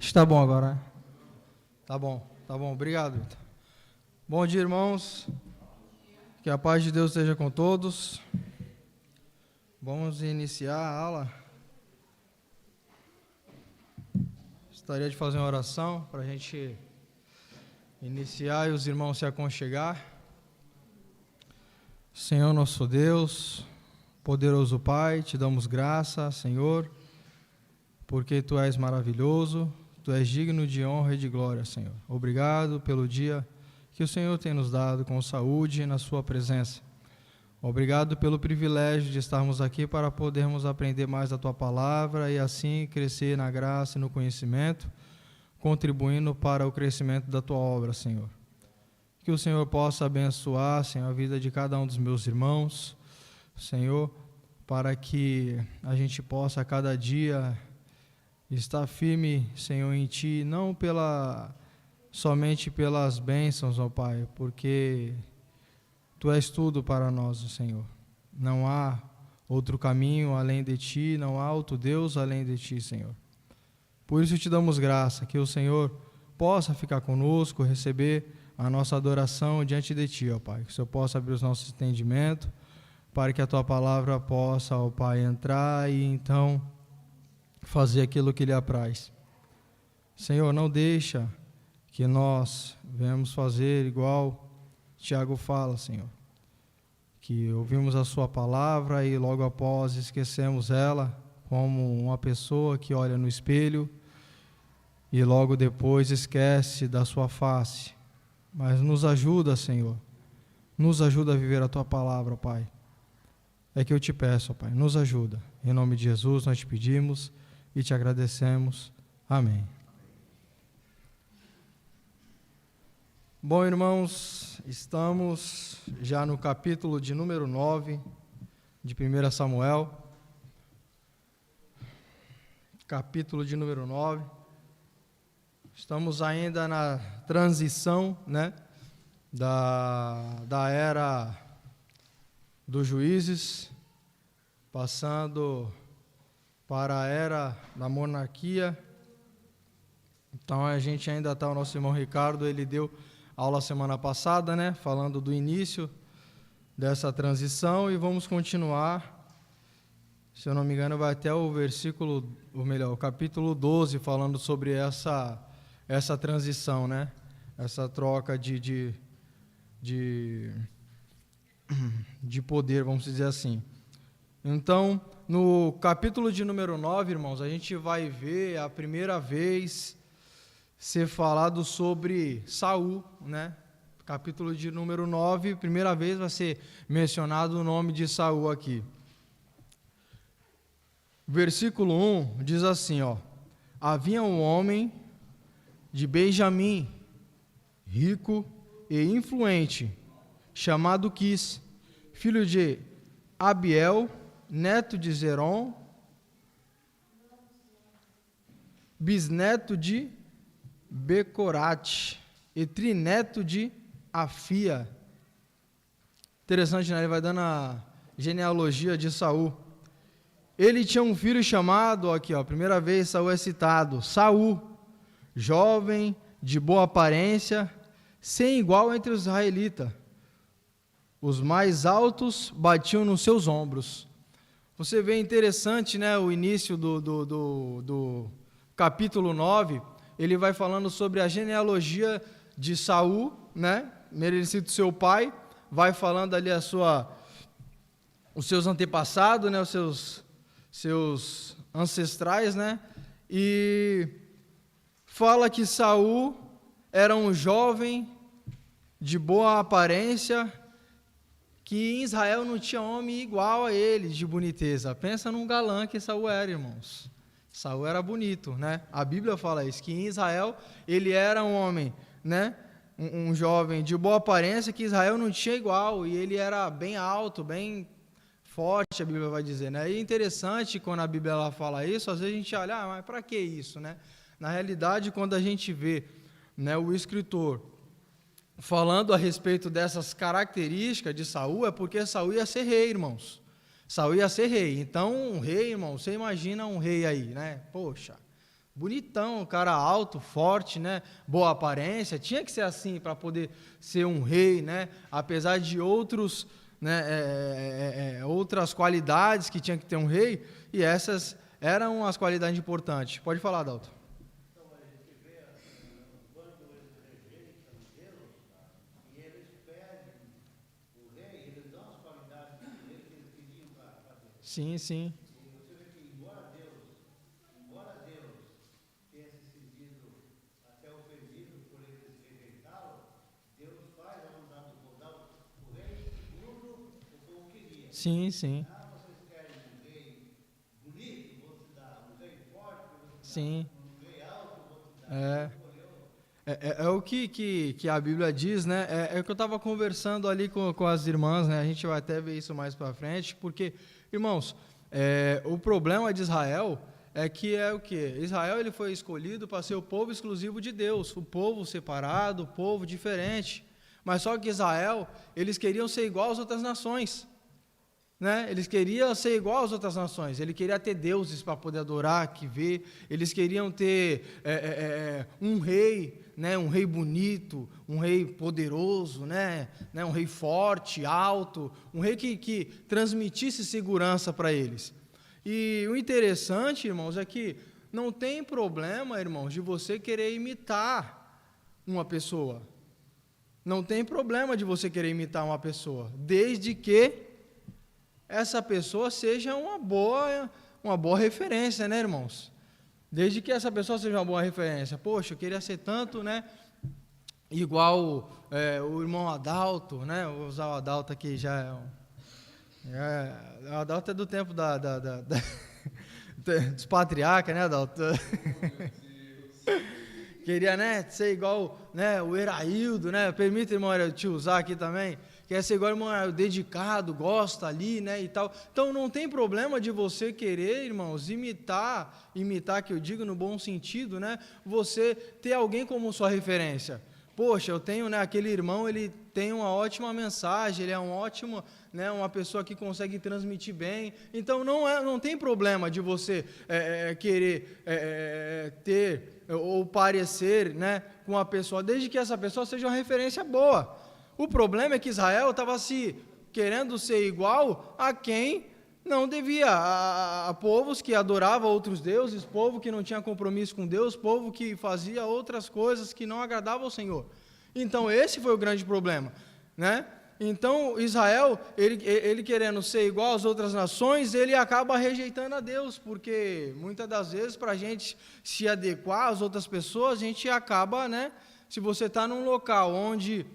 Está bom agora, né? Tá bom, obrigado, Vitor. Bom dia, irmãos. Que a paz de Deus esteja com todos. Vamos iniciar a aula. Gostaria de fazer uma oração para a gente iniciar e os irmãos se aconchegar. Senhor nosso Deus, poderoso Pai, te damos graça, Senhor, porque Tu és maravilhoso, Tu és digno de honra e de glória, Senhor. Obrigado pelo dia que o Senhor tem nos dado com saúde na Sua presença. Obrigado pelo privilégio de estarmos aqui para podermos aprender mais da Tua palavra e assim crescer na graça e no conhecimento, contribuindo para o crescimento da Tua obra, Senhor. Que o Senhor possa abençoar, Senhor, a vida de cada um dos meus irmãos, Senhor, para que a gente possa a cada dia estar firme, Senhor, em Ti, não somente pelas bênçãos, ó Pai, porque Tu és tudo para nós, Senhor. Não há outro caminho além de Ti, não há outro Deus além de Ti, Senhor. Por isso te damos graça, que o Senhor possa ficar conosco, receber a nossa adoração diante de Ti, ó Pai. Que o Senhor possa abrir os nossos entendimentos, para que a Tua palavra possa, ó Pai, entrar e então fazer aquilo que lhe apraz. Senhor, não deixa que nós venhamos fazer igual Tiago fala, Senhor, que ouvimos a Sua palavra e logo após esquecemos ela, como uma pessoa que olha no espelho e logo depois esquece da Sua face. Mas nos ajuda, Senhor, nos ajuda a viver a Tua palavra, Pai. É que eu te peço, Pai, nos ajuda. Em nome de Jesus nós te pedimos e te agradecemos. Amém. Bom, irmãos, estamos já no capítulo de número 9 de 1 Samuel. Capítulo de número 9. Estamos ainda na transição, né, da era dos juízes, passando para a era da monarquia. Então a gente ainda está, o nosso irmão Ricardo, ele deu aula semana passada, né, falando do início dessa transição, e vamos continuar, se eu não me engano, vai até o o capítulo 12, falando sobre essa transição, né, essa troca de poder, vamos dizer assim. Então, no capítulo de número 9, irmãos, a gente vai ver a primeira vez ser falado sobre Saul, né? Capítulo de número 9, primeira vez vai ser mencionado o nome de Saul aqui. Versículo 1 diz assim, ó: havia um homem de Benjamim, rico e influente, chamado Quis, filho de Abiel, neto de Zeron, bisneto de Becorate e trineto de Afia. Interessante, né? Ele vai dando a genealogia de Saul. Ele tinha um filho chamado, aqui ó, primeira vez Saul é citado, Saul, jovem, de boa aparência, sem igual entre os israelitas. Os mais altos batiam nos seus ombros. Você vê interessante, né, o início do capítulo 9, ele vai falando sobre a genealogia de Saul, né, merecido seu pai, vai falando ali os seus antepassados, né, os seus ancestrais, né, e fala que Saul era um jovem de boa aparência, que em Israel não tinha homem igual a ele de boniteza. Pensa num galã que Saul era, irmãos. Saul era bonito, né? A Bíblia fala isso, que em Israel ele era um homem, né? Um jovem de boa aparência, que Israel não tinha igual, e ele era bem alto, bem forte, a Bíblia vai dizer, né? E é interessante quando a Bíblia ela fala isso, às vezes a gente olha, mas para que isso, né? Na realidade, quando a gente vê, né, o escritor falando a respeito dessas características de Saul, é porque Saul ia ser rei, irmãos. Saul ia ser rei. Então, um rei, irmão, você imagina um rei aí, né? Poxa, bonitão, um cara alto, forte, né? Boa aparência, tinha que ser assim para poder ser um rei, né? Apesar de outros, né, outras qualidades que tinha que ter um rei, e essas eram as qualidades importantes. Pode falar, Adalto. Sim, sim. Sim, sim. Sim. É. É o que a Bíblia diz, né? É o que eu estava conversando ali com as irmãs, né? A gente vai até ver isso mais para frente, porque, irmãos, o problema de Israel é que é o quê? Israel ele foi escolhido para ser o povo exclusivo de Deus, o povo separado, o povo diferente. Mas só que Israel, eles queriam ser igual às outras nações. Né? Eles queriam ser igual às outras nações, ele queria ter deuses para poder adorar, que ver, eles queriam ter um rei, né? Um rei bonito, um rei poderoso, né? Um rei forte, alto, um rei que transmitisse segurança para eles. E o interessante, irmãos, é que não tem problema, irmãos, de você querer imitar uma pessoa, não tem problema de você querer imitar uma pessoa, desde que essa pessoa seja uma boa referência, né, irmãos? Desde que essa pessoa seja uma boa referência. Poxa, eu queria ser tanto, né, igual o irmão Adalto, né? Vou usar o Adalto aqui já. O Adalto é do tempo dos patriarcas, né, Adalto? Queria, né, ser igual, né, o Eraildo, né? Permita, irmão, eu te usar aqui também. Quer ser igual, irmão, dedicado, gosta ali, né, e tal. Então, não tem problema de você querer, irmãos, imitar, que eu digo no bom sentido, né, você ter alguém como sua referência. Poxa, eu tenho, né, aquele irmão, ele tem uma ótima mensagem, ele é um ótimo, né, uma pessoa que consegue transmitir bem. Então, não tem problema de você querer ter ou parecer, né, com a pessoa, desde que essa pessoa seja uma referência boa. O problema é que Israel estava querendo ser igual a quem não devia, a povos que adoravam outros deuses, povo que não tinha compromisso com Deus, povo que fazia outras coisas que não agradavam ao Senhor. Então esse foi o grande problema, né? Então Israel, ele querendo ser igual às outras nações, ele acaba rejeitando a Deus, porque muitas das vezes para a gente se adequar às outras pessoas, a gente acaba, né? Se você está num local onde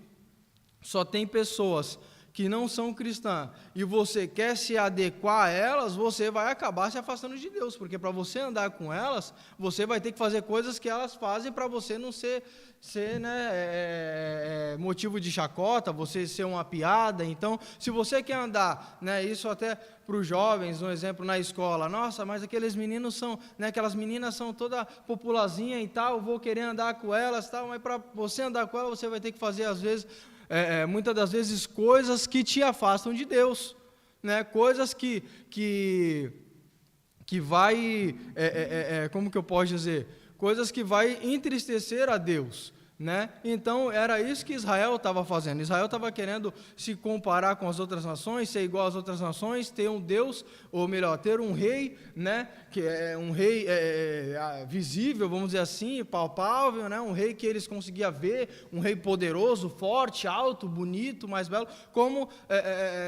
só tem pessoas que não são cristãs e você quer se adequar a elas, você vai acabar se afastando de Deus, porque para você andar com elas, você vai ter que fazer coisas que elas fazem para você não ser motivo de chacota, você ser uma piada. Então, se você quer andar, né, isso até para os jovens, um exemplo na escola, nossa, mas aqueles meninos são, né, aquelas meninas são toda populazinha e tal, vou querer andar com elas, tal, mas para você andar com elas, você vai ter que fazer às vezes muitas das vezes coisas que te afastam de Deus, né? Coisas que vai, como que eu posso dizer? Coisas que vai entristecer a Deus, né? Então era isso que Israel estava fazendo. Israel estava querendo se comparar com as outras nações, ser igual às outras nações, ter um Deus, ou melhor, ter um rei, né? Que é um rei visível, vamos dizer assim, palpável, né? Um rei que eles conseguiam ver, um rei poderoso, forte, alto, bonito, mais belo, como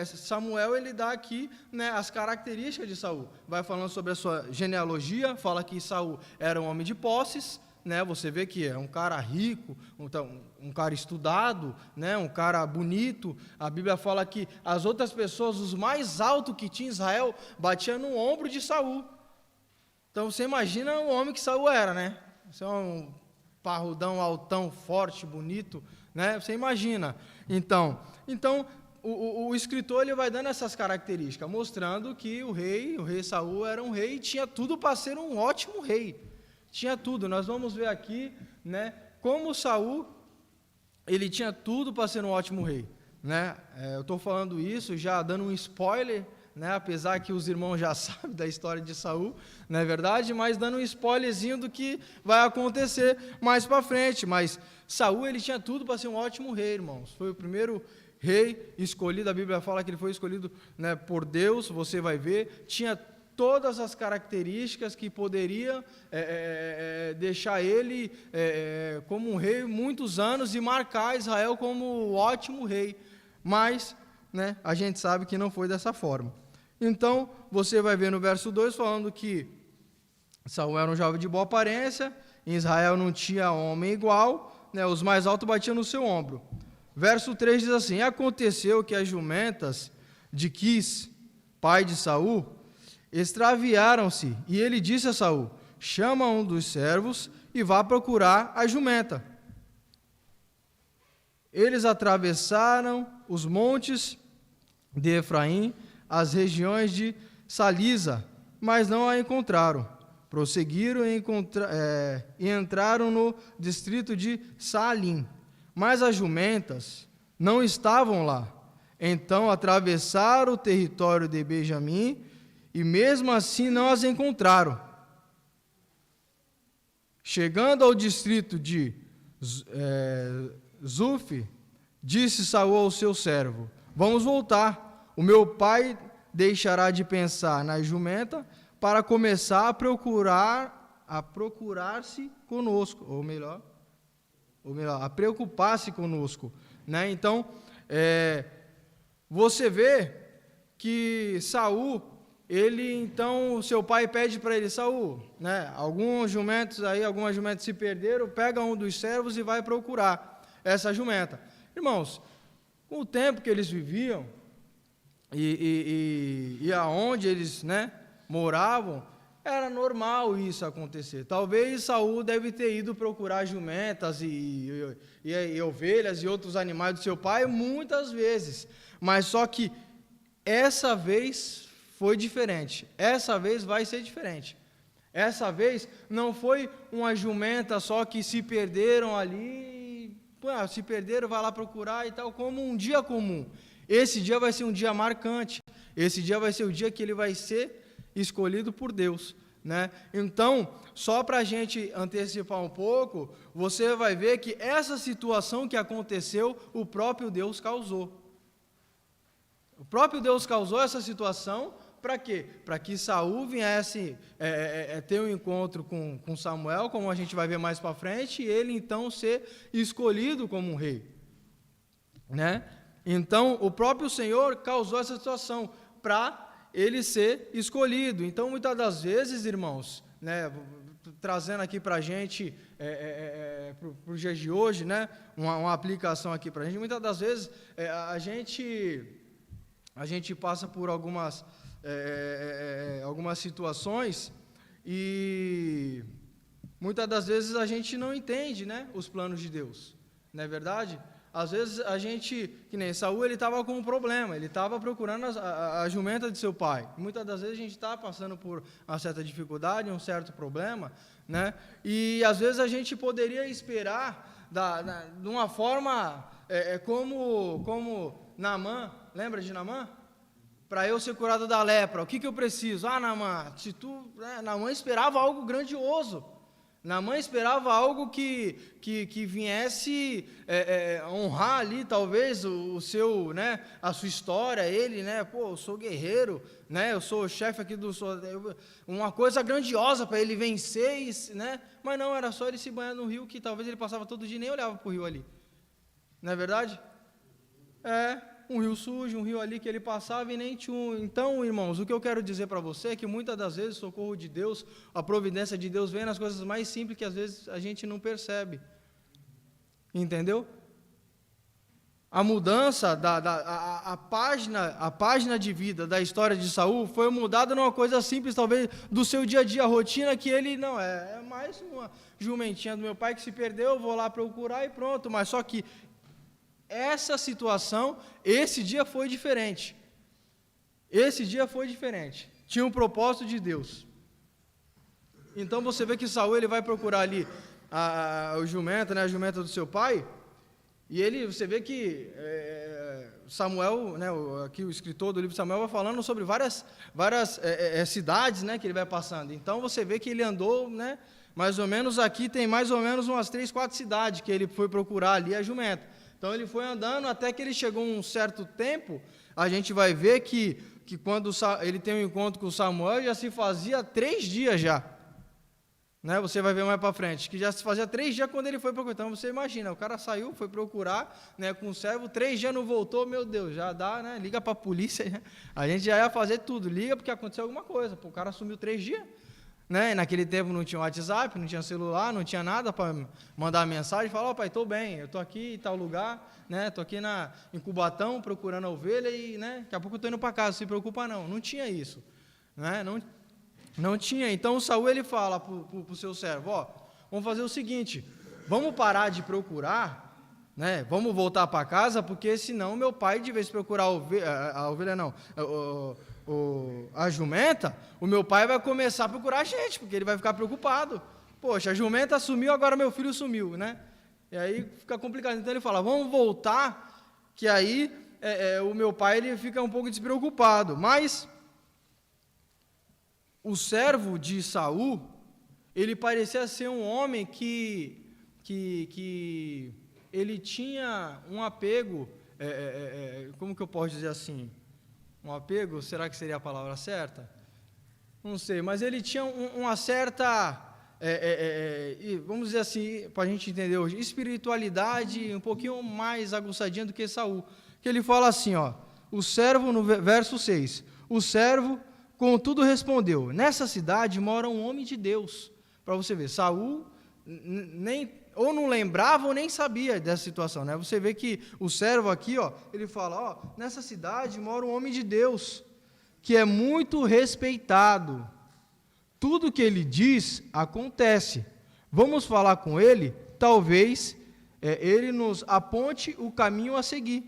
Samuel ele dá aqui, né, as características de Saul. Vai falando sobre a sua genealogia, fala que Saul era um homem de posses, né, você vê que é um cara rico, um cara estudado, né, um cara bonito. A Bíblia fala que as outras pessoas, os mais altos que tinha Israel, batiam no ombro de Saul. Então você imagina o homem que Saul era, né? Você é um parrudão, altão, forte, bonito, né? Você imagina. Então o escritor ele vai dando essas características, mostrando que o rei Saul era um rei e tinha tudo para ser um ótimo rei. Tinha tudo. Nós vamos ver aqui, né, como Saul ele tinha tudo para ser um ótimo rei, né? Eu estou falando isso já dando um spoiler, né? Apesar que os irmãos já sabem da história de Saul, não é verdade? Mas dando um spoilerzinho do que vai acontecer mais para frente. Mas Saul, ele tinha tudo para ser um ótimo rei, irmãos. Foi o primeiro rei escolhido, a Bíblia fala que ele foi escolhido, né, por Deus, você vai ver, tinha todas as características que poderiam deixar ele como um rei muitos anos e marcar Israel como um ótimo rei, mas, né, a gente sabe que não foi dessa forma. Então, você vai ver no verso 2 falando que Saul era um jovem de boa aparência, em Israel não tinha homem igual, né, os mais altos batiam no seu ombro. Verso 3 diz assim: aconteceu que as jumentas de Quis, pai de Saul, extraviaram-se, e ele disse a Saul: chama um dos servos e vá procurar a jumenta. Eles atravessaram os montes de Efraim, as regiões de Salisa, mas não a encontraram. Prosseguiram e entraram no distrito de Saalim, mas as jumentas não estavam lá. Então atravessaram o território de Benjamim, e mesmo assim não as encontraram. Chegando ao distrito de Zuf, disse Saul ao seu servo: vamos voltar, o meu pai deixará de pensar na jumenta para começar a procurar-se conosco, ou melhor, a preocupar-se conosco, né? Então, você vê que Saul, ele, então, seu pai pede para ele: Saul, né, algumas jumentas se perderam, pega um dos servos e vai procurar essa jumenta. Irmãos, com o tempo que eles viviam e aonde eles, né, moravam, era normal isso acontecer. Talvez Saul deve ter ido procurar jumentas e ovelhas e outros animais do seu pai muitas vezes, mas só que essa vez foi diferente. Essa vez vai ser diferente. Essa vez não foi uma jumenta só que se perderam ali, se perderam, vai lá procurar e tal, como um dia comum. Esse dia vai ser um dia marcante. Esse dia vai ser o dia que ele vai ser escolhido por Deus, né? Então, só para a gente antecipar um pouco, você vai ver que essa situação que aconteceu, o próprio Deus causou. O próprio Deus causou essa situação. Para quê? Para que Saul viesse ter um encontro com Samuel, como a gente vai ver mais para frente, e ele então ser escolhido como um rei, né? Então, o próprio Senhor causou essa situação para ele ser escolhido. Então, muitas das vezes, irmãos, né, trazendo aqui para a gente, para os dias de hoje, né, uma aplicação aqui para a gente, muitas das vezes a gente passa por algumas situações e muitas das vezes a gente não entende, né, os planos de Deus, não é verdade? Às vezes a gente, que nem Saul, ele estava com um problema, ele estava procurando a jumenta de seu pai. Muitas das vezes a gente está passando por uma certa dificuldade, um certo problema, né? E às vezes a gente poderia esperar de uma forma como Naamã, lembra de Naamã? Para eu ser curado da lepra, o que eu preciso? Naamã, Naamã esperava algo grandioso. Naamã esperava algo que viesse honrar ali, talvez, o seu, né, a sua história, ele, né, eu sou guerreiro, né, eu sou o chefe aqui uma coisa grandiosa para ele vencer, né, mas não, era só ele se banhar no rio, que talvez ele passava todo dia e nem olhava para o rio ali, não é verdade? Um rio sujo, um rio ali que ele passava e nem tinha um. Então, irmãos, o que eu quero dizer para você é que muitas das vezes o socorro de Deus, a providência de Deus vem nas coisas mais simples que às vezes a gente não percebe. Entendeu? A mudança, a página de vida da história de Saul foi mudada numa coisa simples, talvez, do seu dia a dia, a rotina, que ele, não, é mais uma jumentinha do meu pai que se perdeu, eu vou lá procurar e pronto, mas só que essa situação, esse dia foi diferente. Esse dia foi diferente. Tinha um propósito de Deus. Então você vê que Saul, ele vai procurar ali o jumento, né, a jumenta do seu pai, E você vê que Samuel, né, aqui o escritor do livro de Samuel vai falando sobre várias cidades, né, que ele vai passando. Então você vê que ele andou, né, mais ou menos aqui tem mais ou menos umas 3, 4 cidades que ele foi procurar ali a jumenta. Então ele foi andando até que ele chegou um certo tempo, a gente vai ver que quando ele tem um encontro com Samuel, já se fazia 3 dias já. Né, você vai ver mais para frente, que já se fazia 3 dias quando ele foi procurar. Então você imagina, o cara saiu, foi procurar, né, com o servo, 3 dias não voltou, meu Deus, já dá, né, liga para a polícia, né, a gente já ia fazer tudo, liga porque aconteceu alguma coisa, o cara sumiu 3 dias, né, e naquele tempo não tinha WhatsApp, não tinha celular, não tinha nada para mandar mensagem, falar, ó pai, estou bem, eu estou aqui em tal lugar, né, estou aqui em Cubatão procurando a ovelha e, né, daqui a pouco eu estou indo para casa, não se preocupa não tinha isso, né, não tinha. Então Saul ele fala para o seu servo, ó, vamos fazer o seguinte, vamos parar de procurar, né, vamos voltar para casa, porque senão meu pai, de vez de procurar a ovelha não, a jumenta, o meu pai vai começar a procurar a gente, porque ele vai ficar preocupado. Poxa, a jumenta sumiu, agora meu filho sumiu, né? E aí fica complicado. Então ele fala, vamos voltar, que aí o meu pai ele fica um pouco despreocupado. Mas o servo de Saul, ele parecia ser um homem que ele tinha um apego, como que eu posso dizer assim? Um apego, será que seria a palavra certa? Não sei, mas ele tinha uma certa, vamos dizer assim, para a gente entender hoje, espiritualidade um pouquinho mais aguçadinha do que Saul. Que ele fala assim, ó, o servo, no verso 6, o servo, contudo, respondeu, nessa cidade mora um homem de Deus. Para você ver, Saul ou não lembrava ou nem sabia dessa situação, né? Você vê que o servo aqui, ó, ele fala, ó, nessa cidade mora um homem de Deus, que é muito respeitado. Tudo que ele diz acontece. Vamos falar com ele, talvez ele nos aponte o caminho a seguir.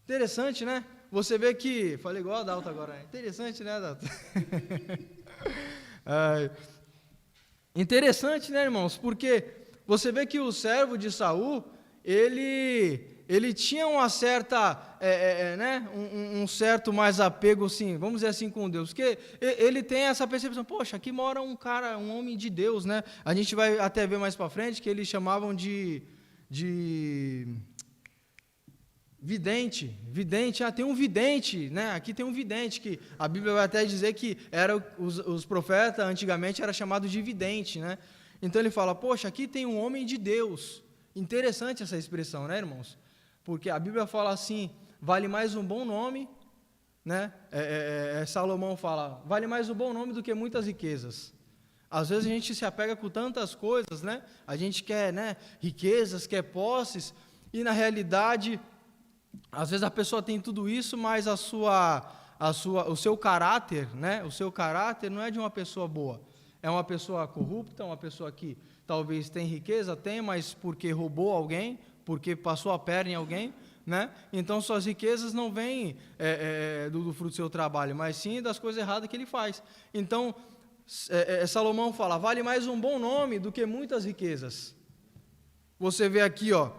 Interessante, né? Você vê que, falei igual a Dalton agora, né? Interessante, né, Dalton? Interessante, né, irmãos? Porque você vê que o servo de Saul, ele tinha uma certa, né, um certo mais apego, assim, vamos dizer assim, com Deus, porque ele tem essa percepção, poxa, aqui mora um cara, um homem de Deus, né? A gente vai até ver mais para frente que eles chamavam de vidente, tem um vidente, né? Aqui tem um vidente, que a Bíblia vai até dizer que os profetas antigamente era chamado de vidente, né? Então ele fala, poxa, aqui tem um homem de Deus. Interessante essa expressão, né, irmãos? Porque a Bíblia fala assim, vale mais um bom nome, né? Salomão fala, vale mais um bom nome do que muitas riquezas. Às vezes a gente se apega com tantas coisas, né? A gente quer, né, riquezas, quer posses, e na realidade, às vezes a pessoa tem tudo isso, mas o seu caráter, né? O seu caráter não é de uma pessoa boa. É uma pessoa corrupta, uma pessoa que talvez tem riqueza, mas porque roubou alguém, porque passou a perna em alguém, né? Então suas riquezas não vêm do fruto do seu trabalho, mas sim das coisas erradas que ele faz. Então Salomão fala, vale mais um bom nome do que muitas riquezas. Você vê aqui, ó,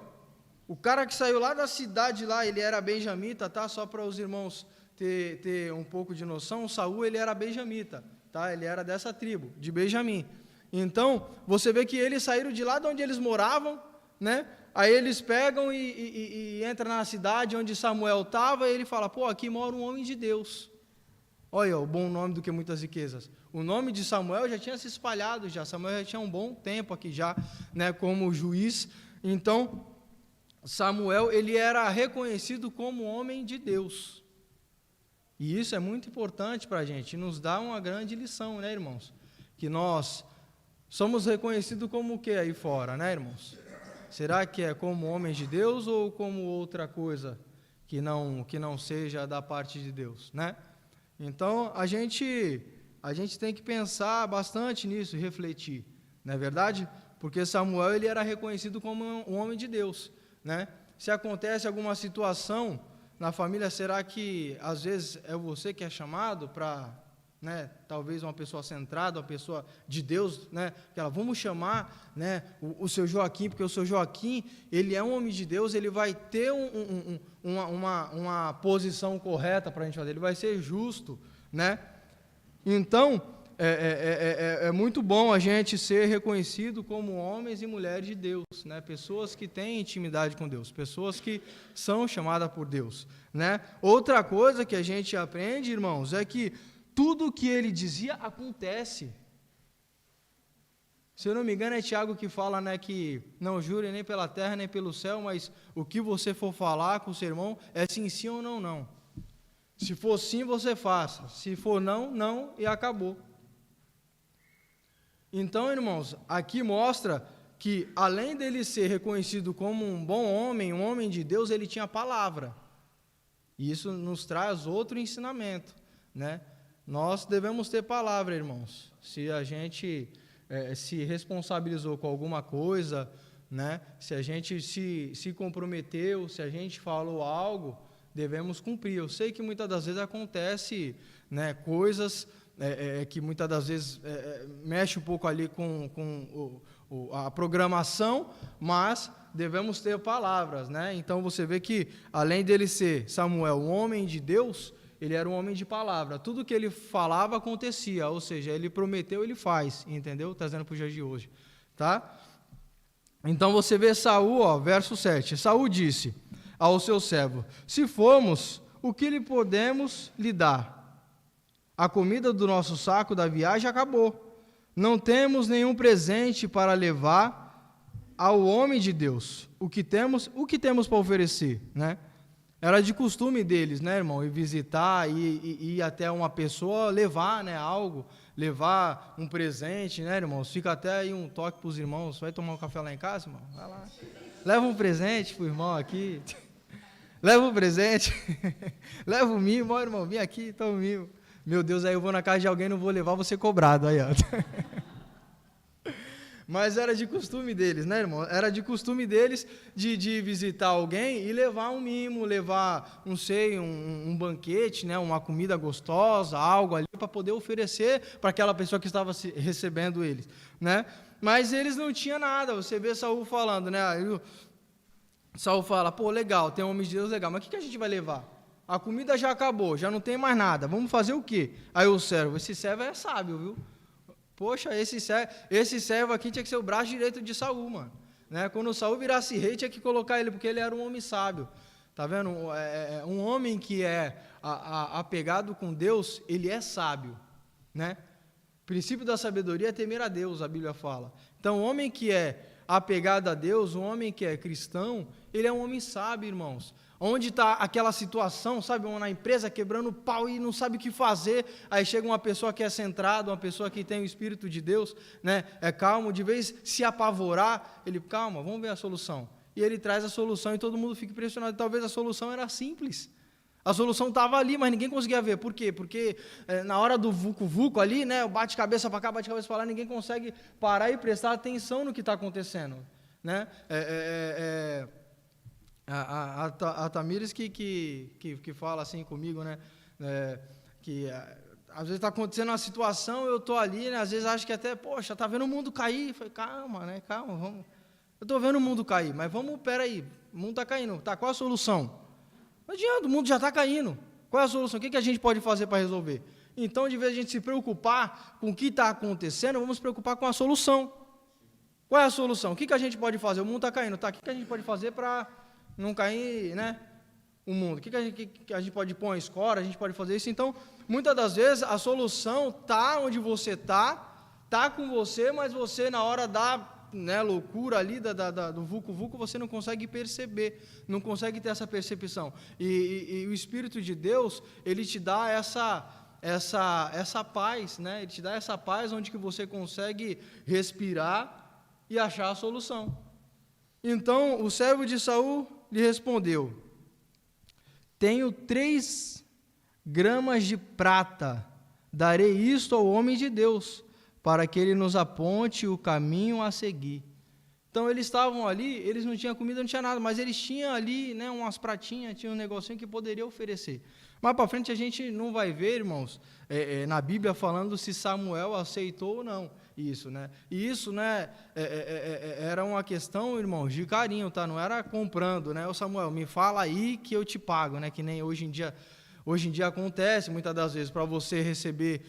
o cara que saiu lá da cidade lá, ele era benjamita, tá? Só para os irmãos ter um pouco de noção, Saul ele era benjamita, tá? Ele era dessa tribo, de Benjamim. Então, você vê que eles saíram de lá de onde eles moravam, né? Aí eles pegam e entram na cidade onde Samuel estava, e ele fala, pô, aqui mora um homem de Deus. Olha, o bom nome do que muitas riquezas. O nome de Samuel já tinha se espalhado, Samuel já tinha um bom tempo aqui já, né, como juiz. Então, Samuel, ele era reconhecido como homem de Deus. E isso é muito importante para a gente, nos dá uma grande lição, né, irmãos? Que nós somos reconhecidos como o que aí fora, né, irmãos? Será que é como homens de Deus ou como outra coisa que não seja da parte de Deus, né? Então, a gente tem que pensar bastante nisso e refletir, não é verdade? Porque Samuel, ele era reconhecido como um homem de Deus, né? Se acontece alguma situação na família, será que às vezes é você que é chamado para né, talvez uma pessoa centrada, uma pessoa de Deus, né, vamos chamar, né, o seu Joaquim, porque o seu Joaquim, ele é um homem de Deus, ele vai ter uma posição correta para a gente fazer, ele vai ser justo, né? Então, é muito bom a gente ser reconhecido como homens e mulheres de Deus, né? Pessoas que têm intimidade com Deus, pessoas que são chamadas por Deus, né? Outra coisa que a gente aprende, irmãos, é que tudo o que ele dizia acontece. Se eu não me engano, é Tiago que fala, né, que não jure nem pela terra nem pelo céu, mas o que você for falar com o seu irmão é sim ou não, não. Se for sim, você faça. Se for não, não, e acabou. Então, irmãos, aqui mostra que, além dele ser reconhecido como um bom homem, um homem de Deus, ele tinha palavra. E isso nos traz outro ensinamento, né? Nós devemos ter palavra, irmãos. Se a gente se responsabilizou com alguma coisa, né? Se a gente se comprometeu, se a gente falou algo, devemos cumprir. Eu sei que muitas das vezes acontece, né, coisas que muitas das vezes mexe um pouco ali com a programação, mas devemos ter palavras, né? Então você vê que, além dele ser Samuel, um homem de Deus, ele era um homem de palavra. Tudo que ele falava acontecia, ou seja, ele prometeu, ele faz, entendeu? Trazendo para os dias de hoje, tá? Então você vê Saul, ó, verso 7. Saul disse ao seu servo: se formos, o que lhe podemos lhe dar? A comida do nosso saco da viagem acabou. Não temos nenhum presente para levar ao homem de Deus. O que temos para oferecer, né? Era de costume deles, né, irmão? Ir visitar, ir até uma pessoa, levar, né, algo, levar um presente, né, irmãos? Fica até aí um toque para os irmãos. Vai tomar um café lá em casa, irmão? Vai lá. Leva um presente para o irmão aqui. Leva um presente. Leva um mimo, ó, irmão, vem aqui, toma um mimo. Meu Deus, aí eu vou na casa de alguém, não vou levar, vou ser cobrado. Aí, ó. Mas era de costume deles, né, irmão? Era de costume deles de visitar alguém e levar um mimo, levar, não sei, um banquete, né, uma comida gostosa, algo ali para poder oferecer para aquela pessoa que estava recebendo eles, né? Mas eles não tinham nada. Você vê Saul falando, né? Saul fala: pô, legal, tem um homem de Deus legal, mas o que a gente vai levar? A comida já acabou, já não tem mais nada, vamos fazer o quê? Aí o servo: esse servo é sábio, viu? Poxa, esse servo aqui tinha que ser o braço direito de Saul, mano. Né? Quando Saul virasse rei, tinha que colocar ele, porque ele era um homem sábio. Tá vendo? Um homem que é apegado com Deus, ele é sábio. Né? O princípio da sabedoria é temer a Deus, a Bíblia fala. Então, o homem que é apegado a Deus, um homem que é cristão, ele é um homem sábio, irmãos. Onde está aquela situação, sabe, na empresa quebrando pau e não sabe o que fazer, aí chega uma pessoa que é centrada, uma pessoa que tem o Espírito de Deus, né, é calmo, de vez se apavorar, ele, calma, vamos ver a solução. E ele traz a solução e todo mundo fica impressionado. Talvez a solução era simples. A solução estava ali, mas ninguém conseguia ver. Por quê? porque na hora do vucu-vucu ali, né, bate cabeça para cá, bate cabeça para lá, ninguém consegue parar e prestar atenção no que está acontecendo. Né? A Tamires que fala assim comigo, né? Que às vezes está acontecendo uma situação, eu estou ali, né? Às vezes acho que até, poxa, está vendo o mundo cair. Eu falei, calma, né? Calma, vamos. Eu estou vendo o mundo cair, mas vamos, peraí, o mundo está caindo, tá? Qual a solução? Não adianta, o mundo já está caindo. Qual é a solução? O que a gente pode fazer para resolver? Então, de vez a gente se preocupar com o que está acontecendo, vamos se preocupar com a solução. Qual é a solução? O que a gente pode fazer? O mundo está caindo, tá? O que a gente pode fazer para não cair, né, o mundo? O que a gente pode pôr em escola? A gente pode fazer isso. Então, muitas das vezes, a solução está onde você está com você, mas você, na hora da, né, loucura ali, do vucu-vucu, você não consegue perceber, não consegue ter essa percepção. E o Espírito de Deus, ele te dá essa paz, né? Ele te dá essa paz onde que você consegue respirar e achar a solução. Então, o servo de Saul lhe respondeu: tenho 3 gramas de prata, darei isto ao homem de Deus, para que ele nos aponte o caminho a seguir. Então eles estavam ali, eles não tinham comida, não tinha nada, mas eles tinham ali, né, umas pratinhas, tinha um negocinho que poderia oferecer. Mais para frente a gente não vai ver, irmãos, na Bíblia falando se Samuel aceitou ou não isso, né? E isso, né, era uma questão, irmãos, de carinho, tá? Não era comprando, né? Ô Samuel, me fala aí que eu te pago, né? Que nem hoje em dia acontece, muitas das vezes, para você receber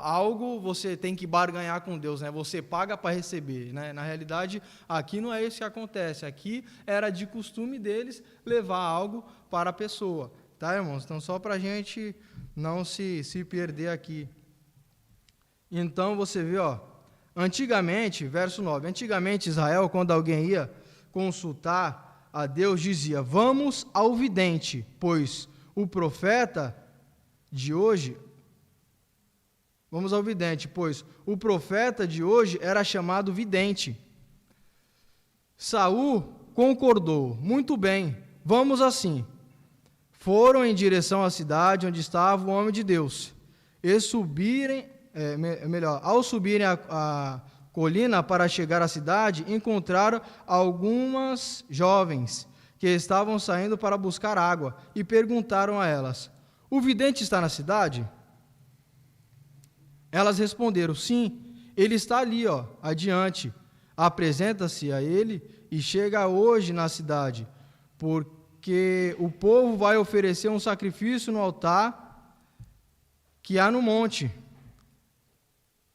algo, você tem que barganhar com Deus, né? Você paga para receber, né? Na realidade, aqui não é isso que acontece. Aqui era de costume deles levar algo para a pessoa, tá, irmãos? Então, só para a gente não se perder aqui. Então, você vê, ó, antigamente, verso 9, antigamente Israel, quando alguém ia consultar a Deus, dizia, vamos ao vidente, pois o profeta de hoje, vamos ao vidente, pois o profeta de hoje era chamado vidente. Saul concordou, muito bem, vamos assim. Foram em direção à cidade onde estava o homem de Deus, e ao subirem a colina para chegar à cidade, encontraram algumas jovens que estavam saindo para buscar água, e perguntaram a elas, o vidente está na cidade? Elas responderam, sim, ele está ali, ó, adiante. Apresenta-se a ele e chega hoje na cidade, porque o povo vai oferecer um sacrifício no altar que há no monte.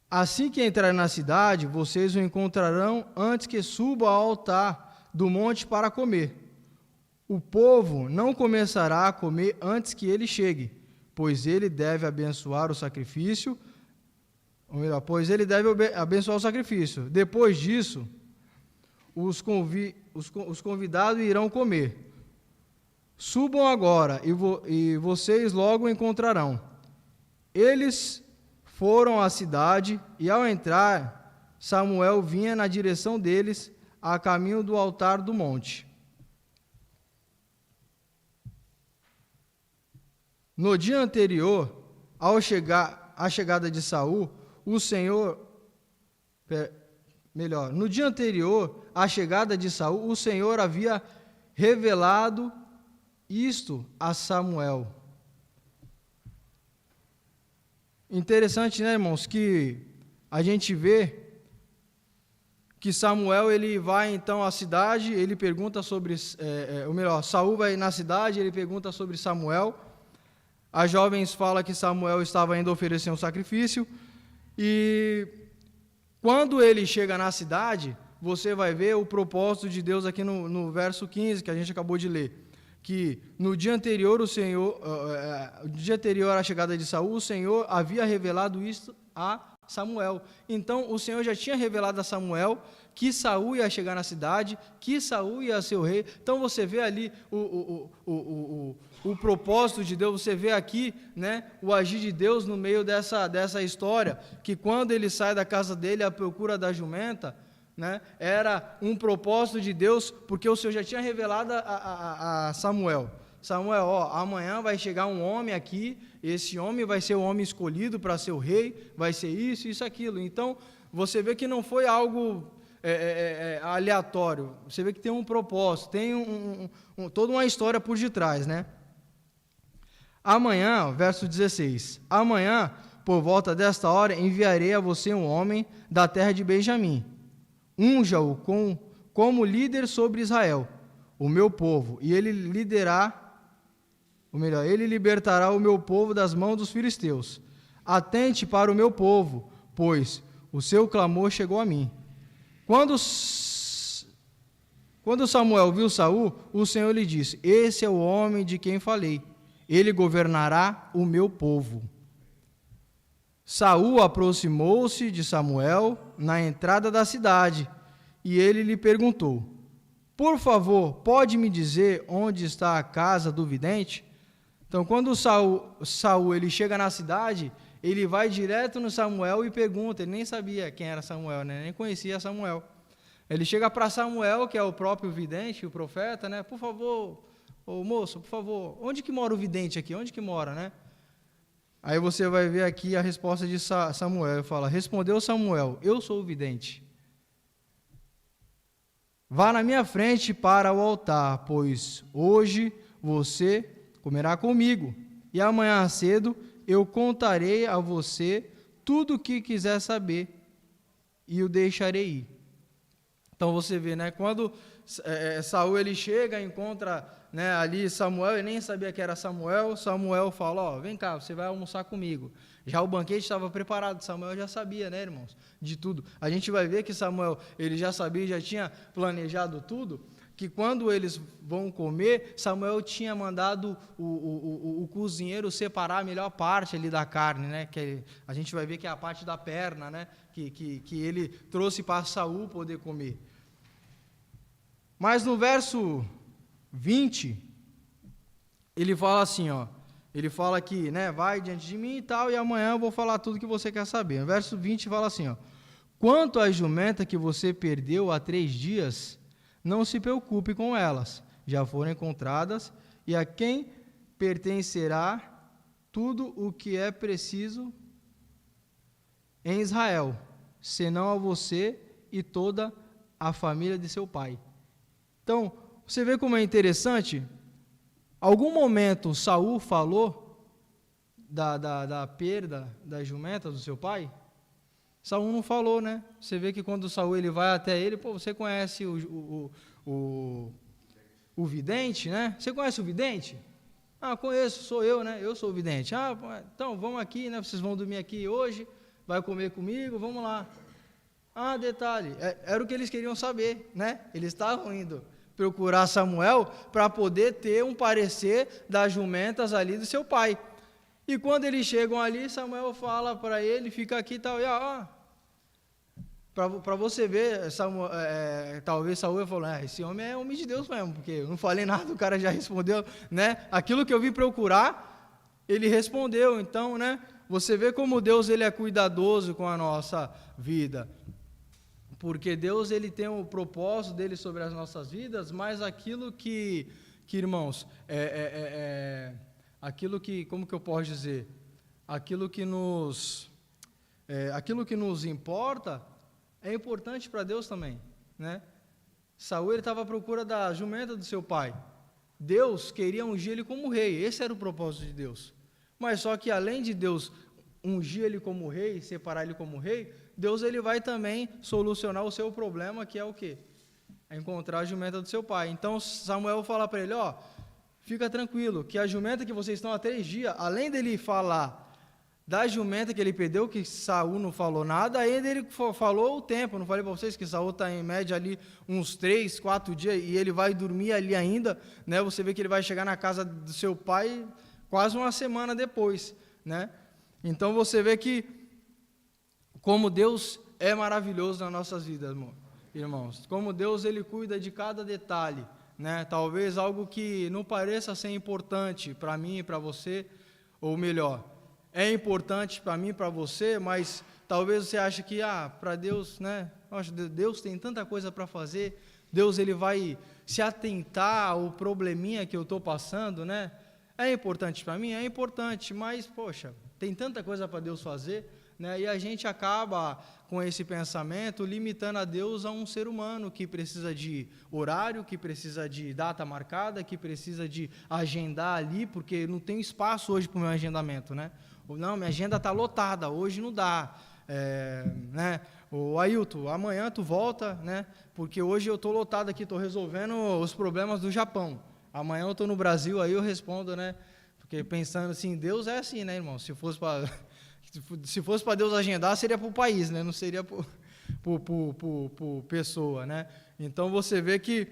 Assim que entrarem na cidade, vocês o encontrarão antes que suba ao altar do monte para comer. O povo não começará a comer antes que ele chegue, pois ele deve abençoar o sacrifício, Depois disso, os convidados irão comer. Subam agora e vocês logo o encontrarão. Eles foram à cidade e, ao entrar, Samuel vinha na direção deles, a caminho do altar do monte. No dia anterior, à chegada de Saul, no dia anterior à chegada de Saul, o Senhor havia revelado isto a Samuel. Interessante, né, irmãos, que a gente vê que Samuel, ele vai então à cidade, ele pergunta sobre, Saul vai na cidade, ele pergunta sobre Samuel. As jovens falam que Samuel estava indo oferecer um sacrifício, e quando ele chega na cidade, você vai ver o propósito de Deus aqui no verso 15, que a gente acabou de ler, que no dia anterior à chegada de Saul, o Senhor havia revelado isto a Samuel. Então, o Senhor já tinha revelado a Samuel que Saul ia chegar na cidade, que Saul ia ser o rei. Então, você vê ali o propósito de Deus, você vê aqui, né, o agir de Deus no meio dessa história, que quando ele sai da casa dele à procura da jumenta, né, era um propósito de Deus, porque o Senhor já tinha revelado a Samuel. Samuel, amanhã vai chegar um homem aqui, esse homem vai ser o homem escolhido para ser o rei, vai ser isso, aquilo. Então, você vê que não foi algo aleatório, você vê que tem um propósito, tem toda uma história por detrás, né? Amanhã, verso 16, amanhã, por volta desta hora, enviarei a você um homem da terra de Benjamim. Unja-o como líder sobre Israel, o meu povo, e ele libertará o meu povo das mãos dos filisteus. Atente para o meu povo, pois o seu clamor chegou a mim. Quando Samuel viu Saul, o Senhor lhe disse, esse é o homem de quem falei, ele governará o meu povo. Saul aproximou-se de Samuel na entrada da cidade, e ele lhe perguntou, por favor, pode me dizer onde está a casa do vidente? Então, quando Saul ele chega na cidade, ele vai direto no Samuel e pergunta, ele nem sabia quem era Samuel, né? Nem conhecia Samuel. Ele chega para Samuel, que é o próprio vidente, o profeta, né? Por favor, ô moço, por favor, onde que mora o vidente aqui? Onde que mora, né? Aí você vai ver aqui a resposta de Samuel, ele fala, respondeu Samuel, eu sou o vidente. vá na minha frente para o altar, pois hoje você comerá comigo, e amanhã cedo eu contarei a você tudo o que quiser saber, e o deixarei ir. Então você vê, né, quando Saul ele chega, encontra, né, ali Samuel, ele nem sabia que era Samuel. Samuel fala: ó, vem cá, você vai almoçar comigo. Já o banquete estava preparado, Samuel já sabia, né, irmãos, de tudo. A gente vai ver que Samuel, ele já sabia, já tinha planejado tudo, que quando eles vão comer, Samuel tinha mandado o cozinheiro separar a melhor parte ali da carne, né, que a gente vai ver que é a parte da perna, né, que ele trouxe para Saul poder comer. Mas no verso 20, ele fala assim, ó, ele fala que, né, vai diante de mim e tal, e amanhã eu vou falar tudo que você quer saber. No verso 20 fala assim, ó, quanto à jumenta que você perdeu há 3 dias, não se preocupe com elas, já foram encontradas, e a quem pertencerá tudo o que é preciso em Israel, senão a você e toda a família de seu pai. Então, você vê como é interessante. Algum momento Saul falou da perda da jumenta do seu pai? Saul não falou, né? Você vê que quando Saul ele vai até ele, pô, você conhece o vidente, né? Você conhece o vidente? Ah, conheço, sou eu, né? Eu sou o vidente. Ah, então vamos aqui, né? Vocês vão dormir aqui hoje, vai comer comigo, vamos lá. Ah, detalhe, era o que eles queriam saber, né? Eles estavam indo procurar Samuel para poder ter um parecer das jumentas ali do seu pai. E quando eles chegam ali, Samuel fala para ele, fica aqui e tal, e para você ver, Samuel, talvez Saul falou, esse homem é homem de Deus mesmo, porque eu não falei nada, o cara já respondeu, né? Aquilo que eu vim procurar, ele respondeu. Então, né? Você vê como Deus ele é cuidadoso com a nossa vida. Porque Deus ele tem o propósito dele sobre as nossas vidas, mas aquilo que irmãos, aquilo que, como que eu posso dizer, aquilo que nos importa é importante para Deus também, né? Saul ele estava à procura da jumenta do seu pai. Deus queria ungir ele como rei, esse era o propósito de Deus. Mas só que além de Deus ungir ele como rei, separar ele como rei, Deus ele vai também solucionar o seu problema, que é o quê? É encontrar a jumenta do seu pai. Então Samuel fala para ele, ó, fica tranquilo, que a jumenta que vocês estão há 3 dias, além dele falar da jumenta que ele perdeu, que Saul não falou nada, ainda ele falou o tempo. Não falei para vocês que Saul está em média ali uns 3, 4 dias, e ele vai dormir ali ainda, né? Você vê que ele vai chegar na casa do seu pai quase uma semana depois, né? Então você vê que como Deus é maravilhoso nas nossas vidas, irmãos. Como Deus ele cuida de cada detalhe, né? Talvez algo que não pareça ser importante para mim e para você, ou melhor, é importante para mim e para você, mas talvez você ache que para Deus, né? Nossa, Deus tem tanta coisa para fazer. Deus ele vai se atentar ao probleminha que eu estou passando, né? É importante para mim? É importante, mas poxa, tem tanta coisa para Deus fazer, né? E a gente acaba com esse pensamento limitando a Deus a um ser humano que precisa de horário, que precisa de data marcada, que precisa de agendar ali, porque não tem espaço hoje para o meu agendamento, né? Não, minha agenda está lotada, hoje não dá, né? O Ailton, amanhã tu volta, né? Porque hoje eu estou lotado aqui, estou resolvendo os problemas do Japão. Amanhã eu estou no Brasil, aí eu respondo, né? Porque pensando assim, Deus é assim, né, irmão? Se fosse para Deus agendar, seria para o país, né? Não seria por pessoa, né? Então você vê que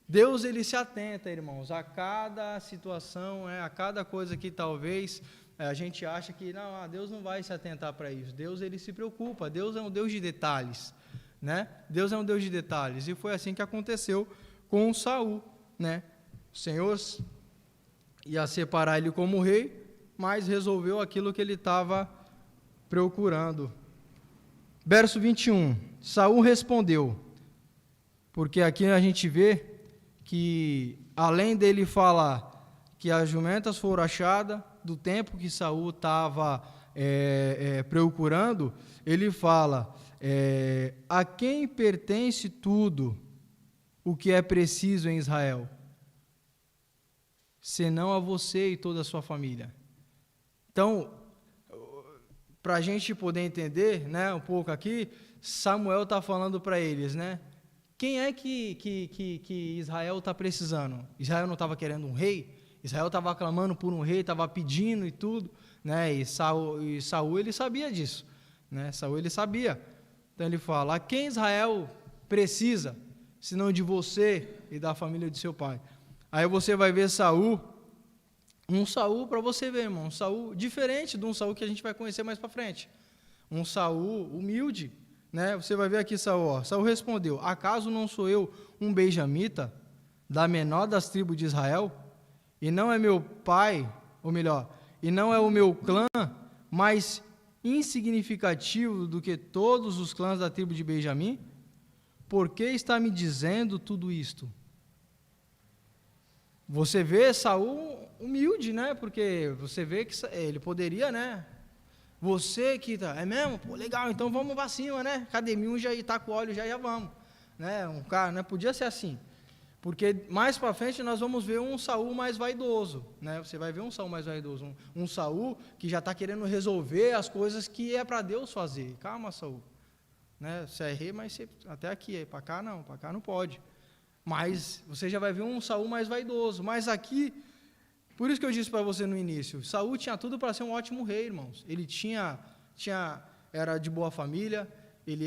Deus ele se atenta, irmãos, a cada situação, a cada coisa que talvez a gente acha que não, Deus não vai se atentar para isso. Deus ele se preocupa. Deus é um Deus de detalhes, né? Deus é um Deus de detalhes, e foi assim que aconteceu com Saul, né? O Senhor ia separar ele como rei, mas resolveu aquilo que ele estava procurando. Verso 21, Saul respondeu, porque aqui a gente vê que, além dele falar que as jumentas foram achadas, do tempo que Saul estava procurando, ele fala, a quem pertence tudo o que é preciso em Israel, senão a você e toda a sua família. Então, para a gente poder entender, né, um pouco aqui, Samuel está falando para eles, né? Quem é que Israel está precisando? Israel não estava querendo um rei? Israel estava clamando por um rei, estava pedindo e tudo, né? E Saul ele sabia disso, né? Saul ele sabia. Então ele fala: a quem Israel precisa, senão de você e da família de seu pai? Aí você vai ver Saul, um Saul para você ver, irmão, um Saul diferente de um Saul que a gente vai conhecer mais para frente. Um Saul humilde, né? Você vai ver aqui Saul, ó. Saul respondeu: acaso não sou eu um benjamita, da menor das tribos de Israel? E não é meu pai, ou melhor, e não é o meu clã mais insignificativo do que todos os clãs da tribo de Benjamim? Por que está me dizendo tudo isto? Você vê Saul humilde, né? Porque você vê que ele poderia, né? Você que tá, é mesmo? Pô, legal, então vamos para cima, né? Academia, já tá com óleo, já vamos, né? Um cara, né? Podia ser assim. Porque mais para frente nós vamos ver um Saul mais vaidoso, né? Você vai ver um Saul mais vaidoso, um Saul que já está querendo resolver as coisas que é para Deus fazer. Calma, Saul, né? Você é rei, mas você, até aqui, para cá não pode. Mas você já vai ver um Saul mais vaidoso. Mas aqui, por isso que eu disse para você no início, Saul tinha tudo para ser um ótimo rei, irmãos. Ele era de boa família, ele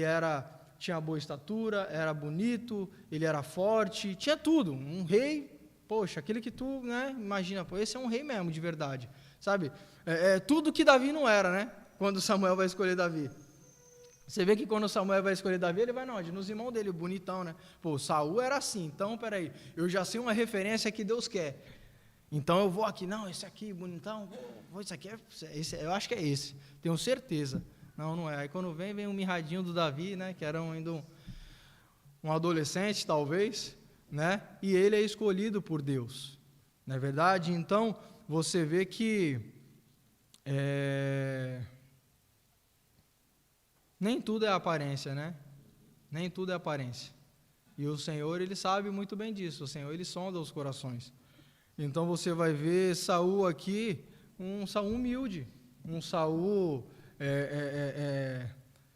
tinha boa estatura, era bonito, ele era forte, tinha tudo. Um rei, poxa, aquele que tu, né, imagina, pô, esse é um rei mesmo, de verdade, sabe? Tudo que Davi não era, né? Quando Samuel vai escolher Davi. Você vê que quando Samuel vai escolher Davi, ele vai onde? Nos irmãos dele, bonitão, né? Pô, Saul era assim, então, peraí, eu já sei uma referência que Deus quer. Então eu vou aqui, não, esse aqui, bonitão, esse aqui eu acho que é esse, tenho certeza. Não é. Aí quando vem um mirradinho do Davi, né, que era ainda um adolescente, talvez, né, e ele é escolhido por Deus, não é verdade? Então, você vê que nem tudo é aparência, né? Nem tudo é aparência. E o Senhor, Ele sabe muito bem disso, o Senhor, Ele sonda os corações. Então, você vai ver Saul aqui, um Saul humilde, um Saul...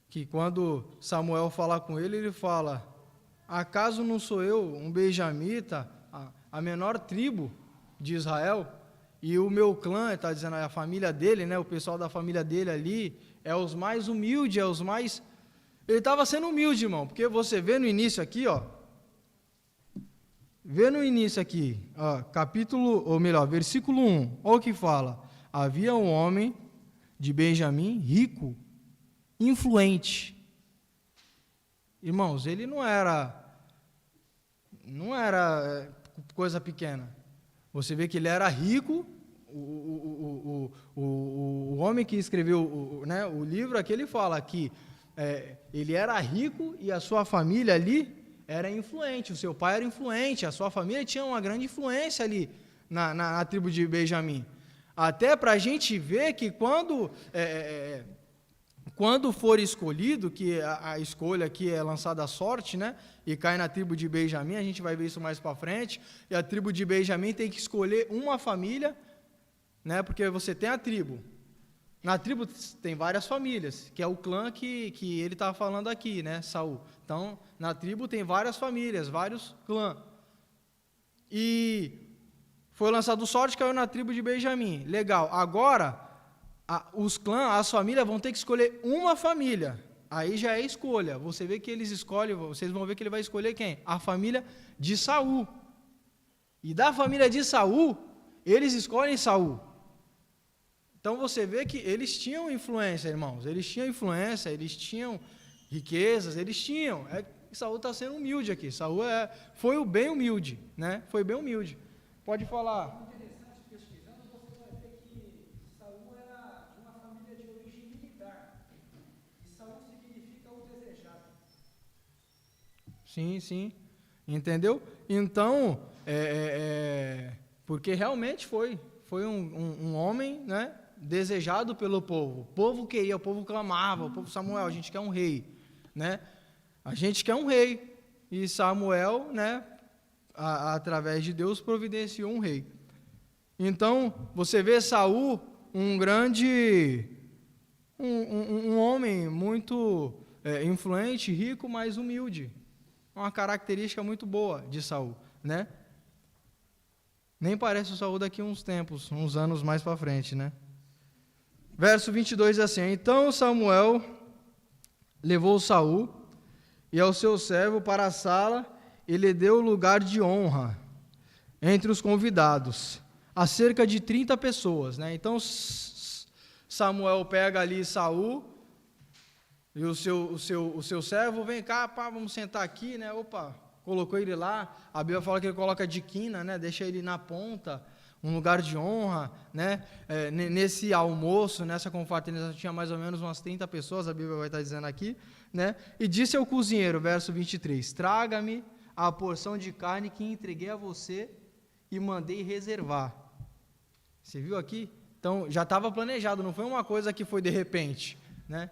que quando Samuel fala com ele, ele fala: acaso não sou eu um benjamita, a menor tribo de Israel, e o meu clã, está dizendo a família dele, né, o pessoal da família dele ali, é os mais humildes, é os mais... Ele estava sendo humilde, irmão, porque você vê no início aqui, ó, versículo 1, olha o que fala: havia um homem de Benjamim, rico, influente. Irmãos, ele não era coisa pequena. Você vê que ele era rico. O homem que escreveu o livro aqui, ele fala que ele era rico e a sua família ali era influente. O seu pai era influente, a sua família tinha uma grande influência ali na tribo de Benjamim. Até para a gente ver que quando for escolhido, que a escolha aqui é lançada à sorte, né, e cai na tribo de Benjamim, a gente vai ver isso mais para frente, e a tribo de Benjamim tem que escolher uma família, né, porque você tem a tribo. Na tribo tem várias famílias, que é o clã que ele está falando aqui, né, Saul. Então, na tribo tem várias famílias, vários clãs. E foi lançado sorte, caiu na tribo de Benjamim. Legal. Agora, os clãs, as famílias vão ter que escolher uma família. Aí já é escolha. Você vê que eles escolhem, vocês vão ver que ele vai escolher quem? A família de Saul. E da família de Saul, eles escolhem Saul. Então você vê que eles tinham influência, irmãos. Eles tinham influência, eles tinham riquezas, eles tinham. Saul está sendo humilde aqui. Saul foi o bem humilde, né? Foi bem humilde. Pode falar. Interessante, pesquisando, você vai ver que Saul era de uma família de origem militar. E Saul significa o desejado. Sim. Entendeu? Então, porque realmente foi um homem, né, desejado pelo povo. O povo queria, o povo clamava, o povo: Samuel, a gente quer um rei, né? A gente quer um rei. e Samuel, né, através de Deus, providenciou um rei. Então, você vê Saul, um grande, um homem muito influente, rico, mas humilde. Uma característica muito boa de Saul, né? Nem parece o Saul daqui a uns tempos, uns anos mais para frente, né? Verso 22 diz assim: Então Samuel levou Saul e ao seu servo para a sala e lhe deu lugar de honra entre os convidados, a cerca de 30 pessoas, né? Então Samuel pega ali Saul e o seu servo, vem cá, pá, vamos sentar aqui, né? Opa, colocou ele lá. A Bíblia fala que ele coloca de quina, né? Deixa ele na ponta, um lugar de honra, né? Nesse almoço, nessa confraternização, tinha mais ou menos umas 30 pessoas, a Bíblia vai estar dizendo aqui, né? E disse ao cozinheiro, verso 23, traga-me a porção de carne que entreguei a você e mandei reservar. Você viu aqui? Então, já estava planejado, não foi uma coisa que foi de repente, né?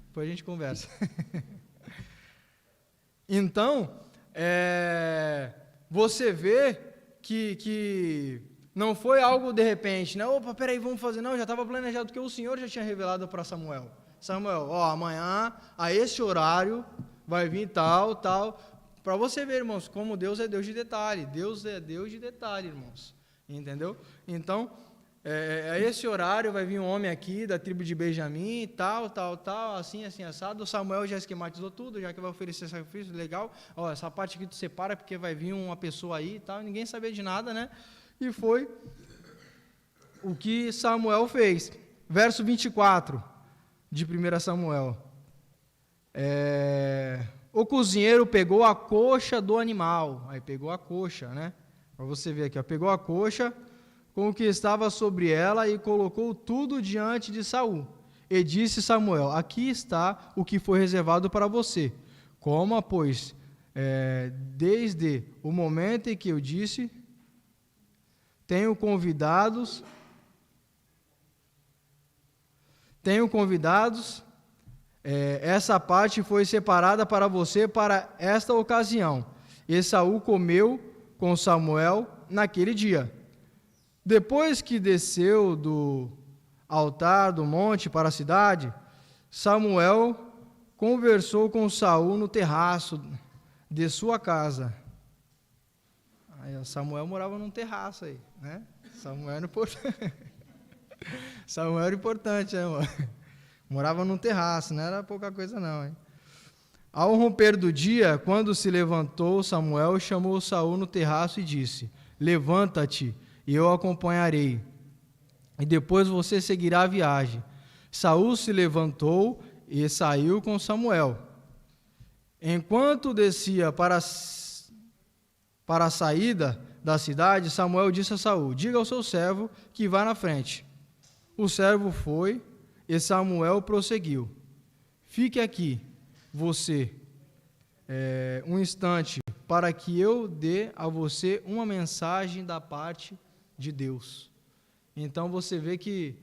Depois a gente conversa. Então, você vê que não foi algo de repente, né? Opa, peraí, vamos fazer. Não, já estava planejado, porque o Senhor já tinha revelado para Samuel. Samuel, amanhã, a esse horário, vai vir tal. Para você ver, irmãos, como Deus é Deus de detalhe. Deus é Deus de detalhe, irmãos. Entendeu? Então, a esse horário vai vir um homem aqui da tribo de Benjamim, tal, assim, assado. O Samuel já esquematizou tudo, já que vai oferecer sacrifício, legal. Essa parte aqui tu separa, porque vai vir uma pessoa aí e tal. Ninguém sabia de nada, né? E foi o que Samuel fez. Verso 24 de 1 Samuel. O cozinheiro pegou a coxa do animal. Aí pegou a coxa, né? Para você ver aqui, pegou a coxa com o que estava sobre ela e colocou tudo diante de Saul. E disse Samuel: aqui está o que foi reservado para você. Coma, pois, desde o momento em que eu disse, tenho convidados, essa parte foi separada para você para esta ocasião. E Saul comeu com Samuel naquele dia. Depois que desceu do altar do monte para a cidade, Samuel conversou com Saul no terraço de sua casa. Samuel morava num terraço aí, né? Samuel era importante. Samuel era importante, né, mano? Morava num terraço, não era pouca coisa não, hein? Ao romper do dia, quando se levantou, Samuel chamou Saul no terraço e disse: levanta-te, e eu acompanharei, e depois você seguirá a viagem. Saul se levantou e saiu com Samuel. Enquanto descia para a saída da cidade, Samuel disse a Saul: diga ao seu servo que vá na frente. O servo foi, e Samuel prosseguiu: fique aqui, você, um instante, para que eu dê a você uma mensagem da parte de Deus. Então você vê que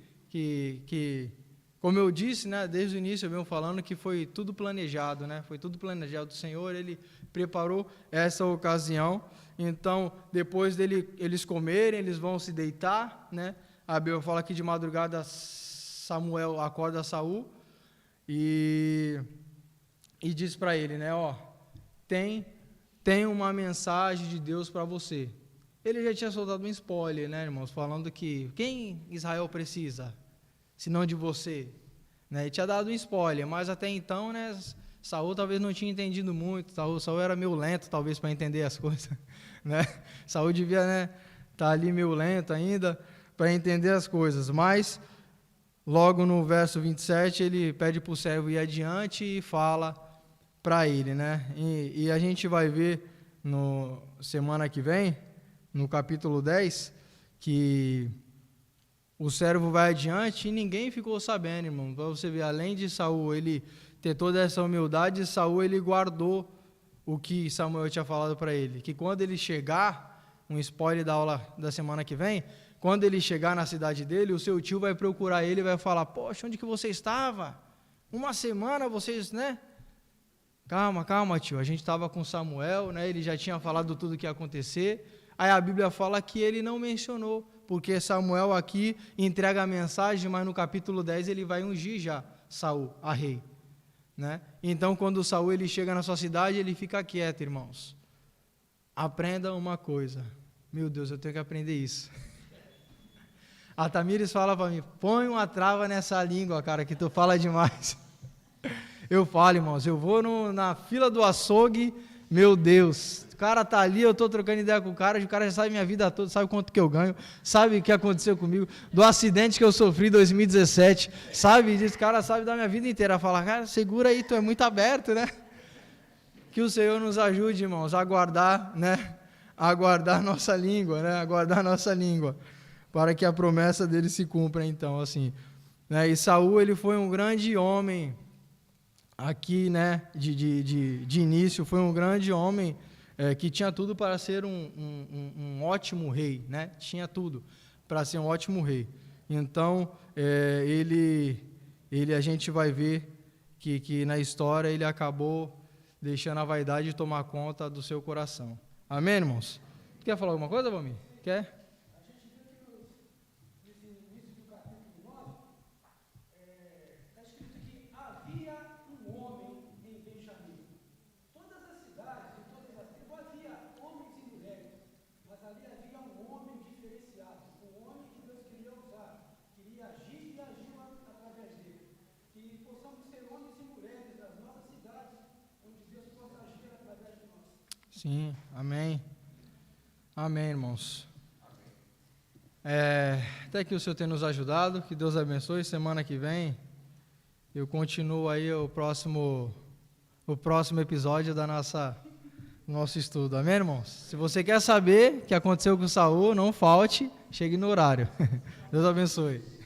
como eu disse, né, desde o início eu venho falando que foi tudo planejado, né? Foi tudo planejado. O Senhor, Ele preparou essa ocasião. Então, depois eles comerem, eles vão se deitar, né? A Bíblia fala que de madrugada Samuel acorda Saul e diz para ele, né? Tem uma mensagem de Deus para você. Ele já tinha soltado um spoiler, né, irmãos? Falando que quem Israel precisa, senão de você, né? Ele tinha dado um spoiler, mas até então, né, Saul talvez não tinha entendido muito. Saul era meio lento, talvez, para entender as coisas, né? Saul devia, né, tá ali meio lento ainda para entender as coisas, mas logo no verso 27 ele pede para o servo ir adiante e fala para ele, né? E a gente vai ver semana que vem, no capítulo 10, que o servo vai adiante e ninguém ficou sabendo, irmão. Para você ver, além de Saul ele ter toda essa humildade, Saul ele guardou o que Samuel tinha falado para ele, que quando ele chegar, um spoiler da aula da semana que vem, quando ele chegar na cidade dele, o seu tio vai procurar ele e vai falar: poxa, onde que você estava? Uma semana vocês, né? Calma, tio, a gente estava com Samuel, né? Ele já tinha falado tudo o que ia acontecer. Aí a Bíblia fala que ele não mencionou, porque Samuel aqui entrega a mensagem, mas no capítulo 10 ele vai ungir já Saul, a rei, né? Então, quando Saul ele chega na sua cidade, ele fica quieto, irmãos. Aprenda uma coisa. Meu Deus, eu tenho que aprender isso. A Tamires fala para mim, põe uma trava nessa língua, cara, que tu fala demais. Eu falo, irmãos, eu vou na fila do açougue, meu Deus, o cara tá ali, eu tô trocando ideia com o cara já sabe minha vida toda, sabe quanto que eu ganho, sabe o que aconteceu comigo, do acidente que eu sofri em 2017, sabe disso, o cara sabe da minha vida inteira. Fala, cara, segura aí, tu é muito aberto, né? Que o Senhor nos ajude, irmãos, a guardar, né? A guardar nossa língua, né? A guardar nossa língua, para que a promessa dele se cumpra, então, assim, né? E Saul, ele foi um grande homem, aqui, né, de início, foi um grande homem que tinha tudo para ser um ótimo rei, né? Tinha tudo para ser um ótimo rei. Então, a gente vai ver que na história ele acabou deixando a vaidade tomar conta do seu coração. Amém, irmãos? Quer falar alguma coisa, Valmir? Quer? Sim, amém. Amém, irmãos. Até que o Senhor tenha nos ajudado, que Deus abençoe. Semana que vem eu continuo aí o próximo episódio do nosso estudo. Amém, irmãos? Se você quer saber o que aconteceu com Saul, não falte, chegue no horário. Deus abençoe.